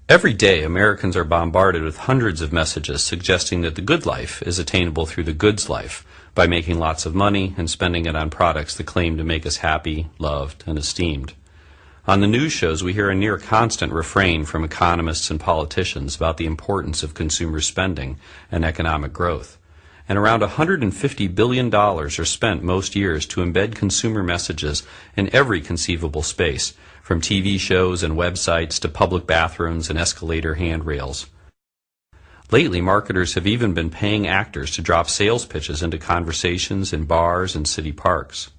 Every day, Americans are bombarded with hundreds of messages suggesting that the good life is attainable through the goods life by making lots of money and spending it on products that claim to make us happy, loved, and esteemed. On the news shows, we hear a near constant refrain from economists and politicians about the importance of consumer spending and economic growth. And around $150 billion are spent most years to embed consumer messages in every conceivable space, from TV shows and websites to public bathrooms and escalator handrails. Lately, marketers have even been paying actors to drop sales pitches into conversations in bars and city parks.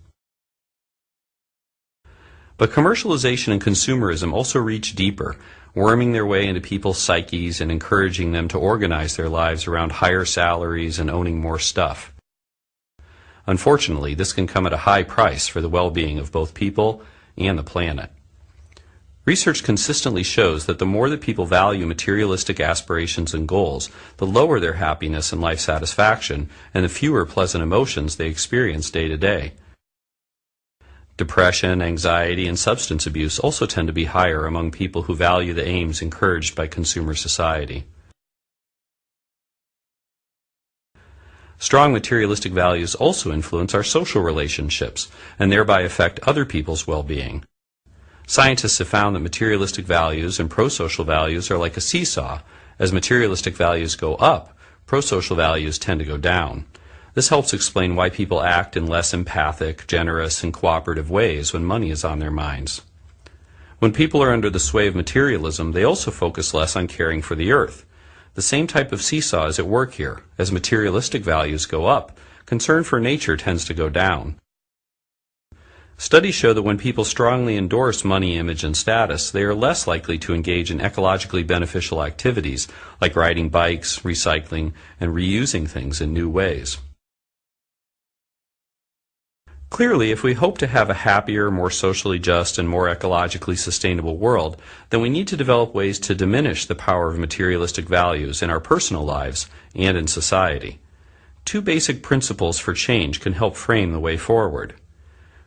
But commercialization and consumerism also reach deeper, worming their way into people's psyches and encouraging them to organize their lives around higher salaries and owning more stuff. Unfortunately, this can come at a high price for the well-being of both people and the planet. Research consistently shows that the more that people value materialistic aspirations and goals, the lower their happiness and life satisfaction, and the fewer pleasant emotions they experience day to day. Depression, anxiety, and substance abuse also tend to be higher among people who value the aims encouraged by consumer society. Strong materialistic values also influence our social relationships and thereby affect other people's well-being. Scientists have found that materialistic values and pro-social values are like a seesaw. As materialistic values go up, pro-social values tend to go down. This helps explain why people act in less empathic, generous, and cooperative ways when money is on their minds. When people are under the sway of materialism, they also focus less on caring for the earth. The same type of seesaw is at work here. As materialistic values go up, concern for nature tends to go down. Studies show that when people strongly endorse money, image, and status, they are less likely to engage in ecologically beneficial activities like riding bikes, recycling, and reusing things in new ways. Clearly, if we hope to have a happier, more socially just, and more ecologically sustainable world, then we need to develop ways to diminish the power of materialistic values in our personal lives and in society. Two basic principles for change can help frame the way forward.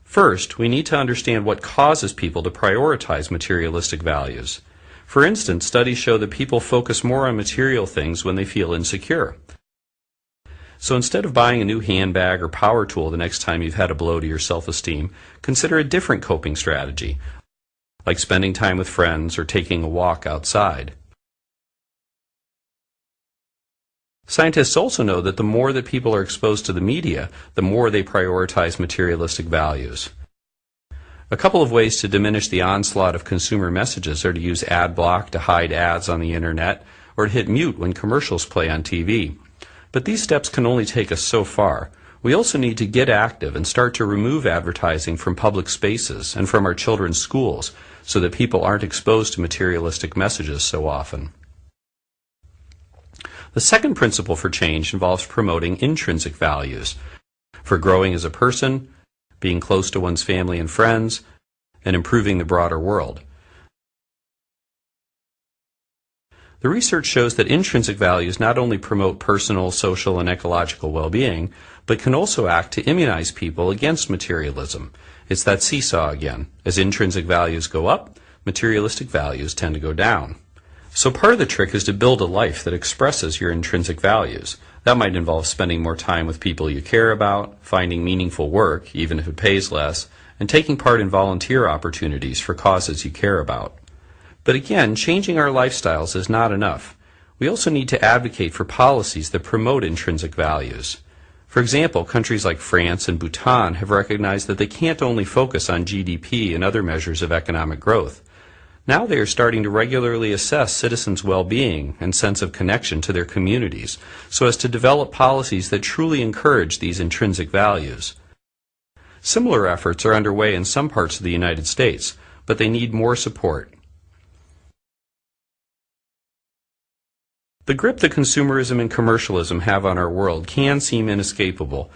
First, we need to understand what causes people to prioritize materialistic values. For instance, studies show that people focus more on material things when they feel insecure. So instead of buying a new handbag or power tool the next time you've had a blow to your self-esteem, consider a different coping strategy, like spending time with friends or taking a walk outside. Scientists also know that the more that people are exposed to the media, the more they prioritize materialistic values. A couple of ways to diminish the onslaught of consumer messages are to use ad block to hide ads on the internet or to hit mute when commercials play on TV. But these steps can only take us so far. We also need to get active and start to remove advertising from public spaces and from our children's schools so that people aren't exposed to materialistic messages so often. The second principle for change involves promoting intrinsic values for growing as a person, being close to one's family and friends, and improving the broader world. The research shows that intrinsic values not only promote personal, social, and ecological well-being, but can also act to immunize people against materialism. It's that seesaw again. As intrinsic values go up, materialistic values tend to go down. So part of the trick is to build a life that expresses your intrinsic values. That might involve spending more time with people you care about, finding meaningful work, even if it pays less, and taking part in volunteer opportunities for causes you care about. But again, changing our lifestyles is not enough. We also need to advocate for policies that promote intrinsic values. For example, countries like France and Bhutan have recognized that they can't only focus on GDP and other measures of economic growth. Now they are starting to regularly assess citizens' well-being and sense of connection to their communities so as to develop policies that truly encourage these intrinsic values. Similar efforts are underway in some parts of the United States, but they need more support. The grip that consumerism and commercialism have on our world can seem inescapable,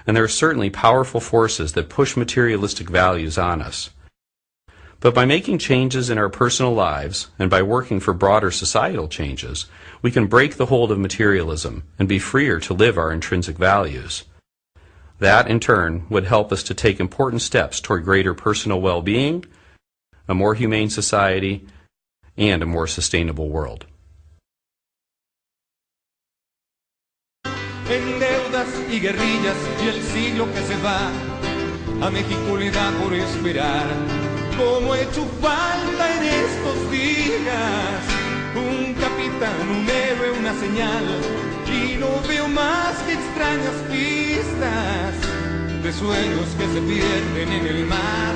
and there are certainly powerful forces that push materialistic values on us. But by making changes in our personal lives and by working for broader societal changes, we can break the hold of materialism and be freer to live our intrinsic values. That, in turn, would help us to take important steps toward greater personal well-being, a more humane society, and a more sustainable world. En deudas y guerrillas y el siglo que se va, a México le da por esperar. Como he hecho falta en estos días, un capitán, un héroe, una señal, y no veo más que extrañas pistas de sueños que se pierden en el mar.